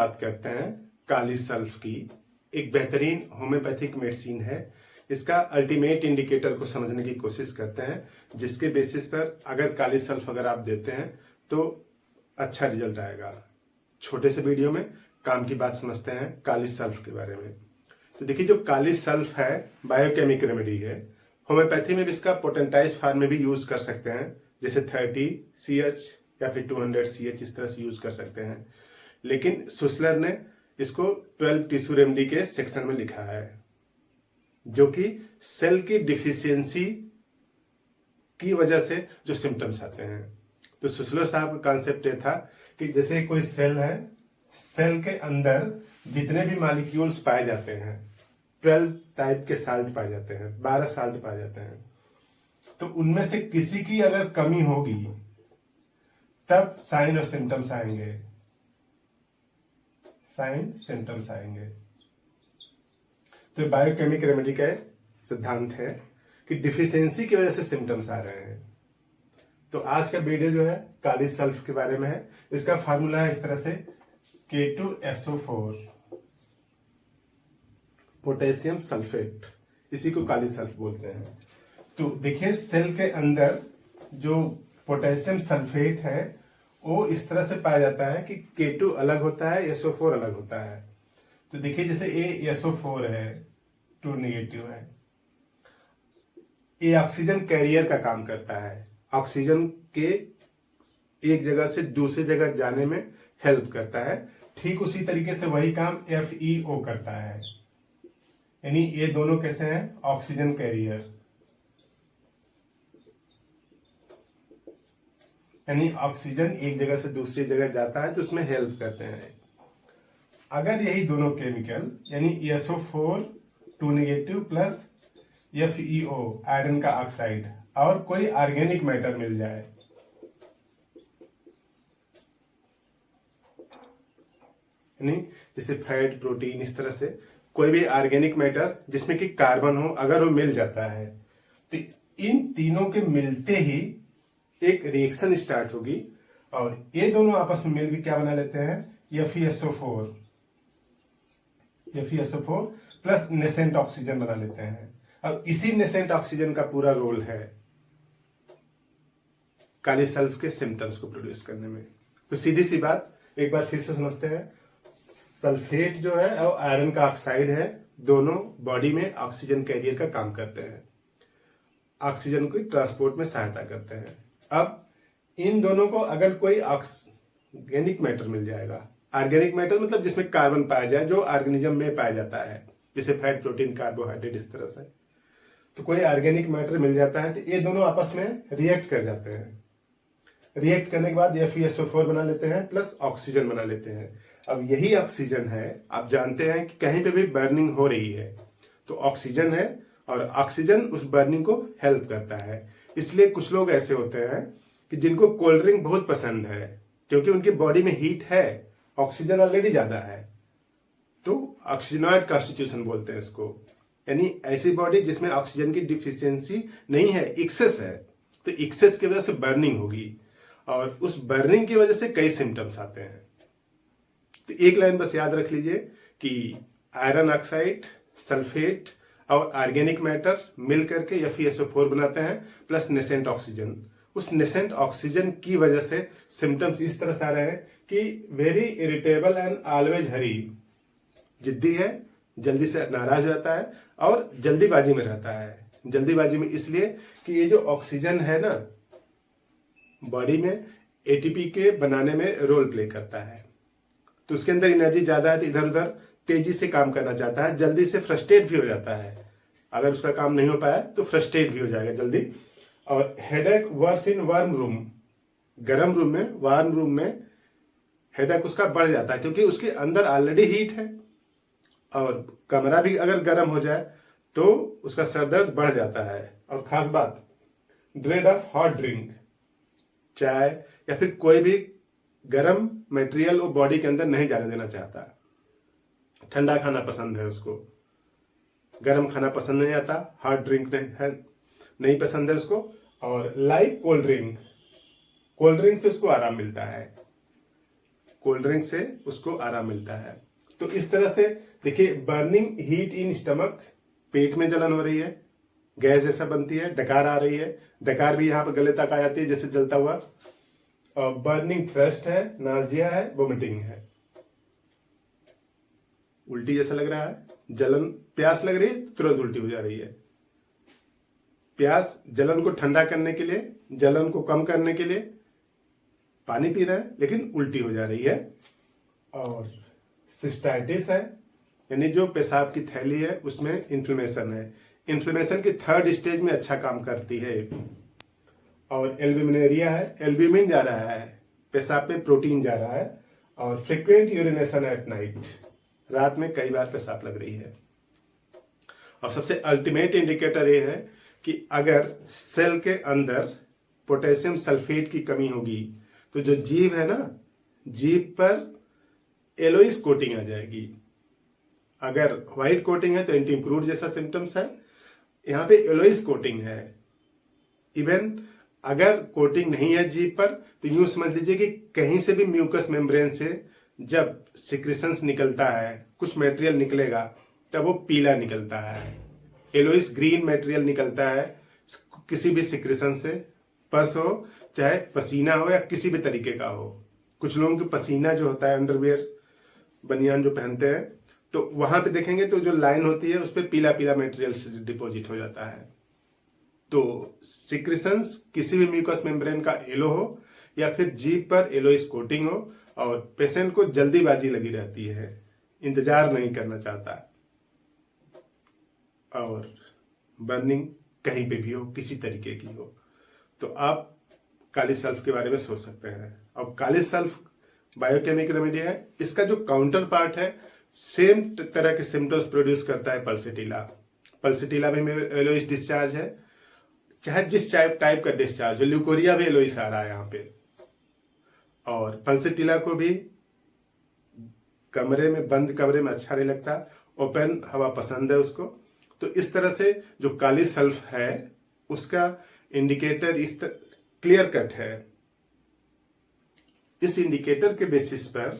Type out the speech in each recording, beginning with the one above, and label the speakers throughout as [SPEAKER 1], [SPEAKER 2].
[SPEAKER 1] बात करते हैं काली सल्फ की। एक बेहतरीन होम्योपैथिक मेडिसिन है। इसका अल्टीमेट इंडिकेटर को समझने की कोशिश करते हैं, जिसके बेसिस पर अगर काली सल्फ अगर आप देते हैं तो अच्छा रिजल्ट आएगा। छोटे से वीडियो में काम की बात समझते हैं काली सल्फ के बारे में। तो देखिए, जो काली सल्फ है बायोकेमिक रेमेडी है। होम्योपैथी में भी इसका पोटेंटाइज फॉर्म में भी यूज कर सकते हैं, जैसे 30 CH या फिर 200 CH इस तरह से यूज कर सकते हैं। लेकिन सुसलर ने इसको 12 टिश्यू रेमेडी के सेक्शन में लिखा है, जो कि सेल की डिफिशियंसी की वजह से जो सिम्टम्स आते हैं। तो सुसलर साहब का कॉन्सेप्ट ये था कि जैसे कोई सेल है, सेल के अंदर जितने भी मॉलिक्यूल्स पाए जाते हैं, 12 टाइप के साल्ट पाए जाते हैं, 12 साल्ट पाए जाते हैं। तो उनमें से किसी की अगर कमी होगी तब साइन और सिम्टम्स आएंगे, साइन सिम्टम्स आएंगे। तो बायोकेमिक रेमेडी का सिद्धांत है कि डिफिशियंसी की वजह से सिम्टम्स आ रहे हैं। तो आज का वीडियो जो है काली सल्फ के बारे में है। इसका फार्मूला है इस तरह से K2SO4 पोटेशियम सल्फेट, इसी को काली सल्फ बोलते हैं। तो देखिए, सेल के अंदर जो पोटेशियम सल्फेट है वो इस तरह से पाया जाता है कि K2 अलग होता है, SO4 अलग होता है। तो देखिए, जैसे ये SO4 है, 2 नेगेटिव है। ये ऑक्सीजन कैरियर का काम करता है, ऑक्सीजन के एक जगह से दूसरी जगह जाने में हेल्प करता है। ठीक उसी तरीके से वही काम FeO करता है। यानी ये दोनों कैसे हैं? ऑक्सीजन कैरियर, यानी ऑक्सीजन एक जगह से दूसरी जगह जाता है तो उसमें हेल्प करते हैं। अगर यही दोनों केमिकल यानी SO4 2 negative plus FeO iron का ऑक्साइड और कोई ऑर्गेनिक मैटर मिल जाए, यानी जैसे फैट, प्रोटीन, इस तरह से कोई भी ऑर्गेनिक मैटर जिसमें कि कार्बन हो, अगर वो मिल जाता है तो इन तीनों के मिलते ही एक रिएक्शन स्टार्ट होगी और ये दोनों आपस में मिलकर क्या बना लेते हैं? FeSO4 प्लस नेसेंट ऑक्सीजन बना लेते हैं। अब इसी नेसेंट ऑक्सीजन का पूरा रोल है काली सल्फ के सिम्टम्स को प्रोड्यूस करने में। तो सीधी सी बात एक बार फिर से समझते हैं। सल्फेट जो है और आयरन का ऑक्साइड है, दोनों बॉडी में ऑक्सीजन कैरियर का काम करते हैं, ऑक्सीजन को ट्रांसपोर्ट में सहायता करते हैं। अब इन दोनों को अगर कोई ऑर्गेनिक मैटर मिल जाएगा, ऑर्गेनिक मैटर मतलब जिसमें कार्बन पाया जाए, जो ऑर्गेनिज्म में पाया जाता है, जैसे फैट, प्रोटीन, कार्बोहाइड्रेट, इस तरह से। तो कोई ऑर्गेनिक मैटर मिल जाता है तो ये दोनों आपस में रिएक्ट कर जाते हैं। रिएक्ट करने के बाद FeSO4 बना लेते हैं प्लस ऑक्सीजन बना लेते हैं। अब यही ऑक्सीजन है, आप जानते हैं कि कहीं पे भी बर्निंग हो रही है तो ऑक्सीजन है और ऑक्सीजन उस बर्निंग को हेल्प करता है। इसलिए कुछ लोग ऐसे होते हैं कि जिनको कोल्ड ड्रिंक बहुत पसंद है, क्योंकि उनकी बॉडी में हीट है, ऑक्सीजन ऑलरेडी ज्यादा है, तो ऑक्सीजनॉइड कॉन्स्टिट्यूशन बोलते हैं इसको। यानी ऐसी बॉडी जिसमें ऑक्सीजन की डिफिशियंसी नहीं है, एक्सेस है, तो एक्सेस की वजह से बर्निंग होगी और उस बर्निंग की वजह से कई सिम्टम्स आते हैं। तो एक लाइन बस याद रख लीजिए कि आयरन ऑक्साइड, सल्फेट और ऑर्गेनिक मैटर मिल करके FeSO4 बनाते हैं प्लस नेसेंट ऑक्सीजन। उस नेसेंट ऑक्सीजन की वजह से सिम्टम्स इस तरह से आ रहे हैं कि वेरी इरिटेबल एंड ऑलवेज हरी, जिद्दी है, जल्दी से नाराज हो जाता है और जल्दीबाजी में रहता है। जल्दीबाजी में इसलिए कि ये जो ऑक्सीजन है ना, बॉडी में ATP के बनाने में रोल प्ले करता है, तो उसके अंदर एनर्जी ज्यादा है तो इधर उधर तेजी से काम करना चाहता है, जल्दी से फ्रस्ट्रेट भी हो जाता है। अगर उसका काम नहीं हो पाया तो फ्रस्ट्रेट भी हो जाएगा जल्दी। और headache worse in warm room, गर्म रूम में, वार्म रूम में हेडेक उसका बढ़ जाता है, क्योंकि उसके अंदर ऑलरेडी हीट है और कमरा भी अगर गर्म हो जाए तो उसका सर दर्द बढ़ जाता है। और खास बात, ड्रेड ऑफ हॉट ड्रिंक, चाय या फिर कोई भी गर्म मटेरियल वो बॉडी के अंदर नहीं जाने देना चाहता। ठंडा खाना पसंद है उसको, गर्म खाना पसंद नहीं आता, हॉट ड्रिंक नहीं पसंद है उसको। और लाइक कोल्ड ड्रिंक से उसको आराम मिलता है। कोल्ड ड्रिंक से उसको आराम मिलता है। तो इस तरह से देखिए, बर्निंग हीट इन स्टमक, पेट में जलन हो रही है, गैस जैसा बनती है, डकार आ रही है, डकार भी यहाँ पर गले तक आ जाती है जैसे जलता हुआ, और बर्निंग थ्रस्ट है, नाजिया है, वोमिटिंग है, उल्टी जैसा लग रहा है, जलन, प्यास लग रही है तुरंत उल्टी हो जा रही है। प्यास, जलन को ठंडा करने के लिए, जलन को कम करने के लिए पानी पी रहे हैं लेकिन उल्टी हो जा रही है। और सिस्टाइटिस है, यानी जो पेशाब की थैली है उसमें इन्फ्लेमेशन है, इन्फ्लेमेशन की थर्ड स्टेज में अच्छा काम करती है। और एल्ब्यूमिनेरिया है, एल्ब्यूमिन जा रहा है, पेशाब में प्रोटीन जा रहा है। और फ्रीक्वेंट यूरिनेशन एट नाइट, रात में कई बार पेशाब लग रही है। और सबसे अल्टीमेट इंडिकेटर ये है कि अगर सेल के अंदर पोटेशियम सल्फेट की कमी होगी तो जो जीभ है ना, जीभ पर एलोइस कोटिंग आ जाएगी। अगर व्हाइट कोटिंग है तो एंटी इंप्रूव जैसा सिम्टम्स है, यहाँ पे एलोइस कोटिंग है। इवन अगर कोटिंग नहीं है जीभ पर तो यूं समझ लीजिए कि कहीं से भी म्यूकस मेम्ब्रेन से जब सिक्रेशंस निकलता है, कुछ मटेरियल निकलेगा तब वो पीला निकलता है, एलोइस ग्रीन मटेरियल निकलता है किसी भी सिक्रेशन से, पस हो चाहे पसीना हो या किसी भी तरीके का हो। कुछ लोगों की पसीना जो होता है, अंडरवियर बनियान जो पहनते हैं, तो वहां पे देखेंगे तो जो लाइन होती है उस पर पीला पीला मटेरियल डिपॉजिट हो जाता है। तो सिक्रेशंस किसी भी म्यूकस मेम्ब्रेन का एलो हो या फिर जीभ पर एलोइस कोटिंग हो और पेशेंट को जल्दीबाजी लगी रहती है, इंतजार नहीं करना चाहता, और बर्निंग कहीं पे भी हो, किसी तरीके की हो, तो आप काली सल्फ के बारे में सोच सकते हैं। अब काली सल्फ बायोकेमिकल रेमेडी है, इसका जो काउंटर पार्ट है सेम तरह के सिम्टम्स प्रोड्यूस करता है पल्सेटिला। पल्सेटिला भी में एलोइस डिस्चार्ज है, चाहे जिस टाइप का डिस्चार्ज हो, ल्यूकोरिया भी एलोइस आ रहा है यहाँ पे। और पल्सेटिला को भी कमरे में, बंद कमरे में अच्छा नहीं लगता, ओपन हवा पसंद है उसको। तो इस तरह से जो काली सल्फ है उसका इंडिकेटर इस क्लियर कट है। इस इंडिकेटर के बेसिस पर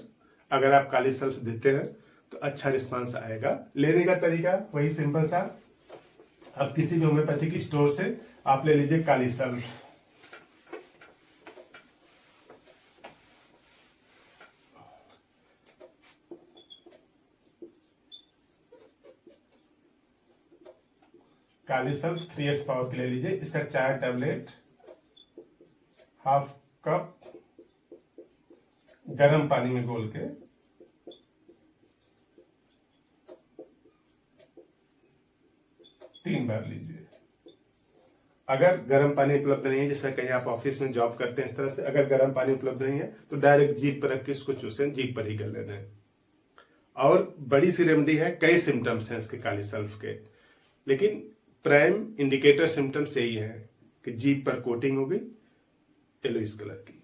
[SPEAKER 1] अगर आप काली सल्फ देते हैं तो अच्छा रिस्पांस आएगा। लेने का तरीका वही सिंपल सा, आप किसी भी होम्योपैथिक स्टोर से आप ले लीजिए kali sulph. Kali sulph 3x power की ले लीजिए। इसका 4 टैबलेट हाफ कप गर्म पानी में घोल के तीन बार लीजिए। अगर गर्म पानी उपलब्ध नहीं है, जैसे कहीं आप ऑफिस में जॉब करते हैं इस तरह से, अगर गर्म पानी उपलब्ध नहीं है तो डायरेक्ट जीभ पर रख के इसको चूसें, जीभ पर ही कर लेते हैं। और बड़ी सी रेमेडी है, कई सिम्टम्स हैं इसके काली सल्फ के, लेकिन प्राइम इंडिकेटर सिम्टम्स यही है कि जीभ पर कोटिंग हो गई एलोइस कलर की।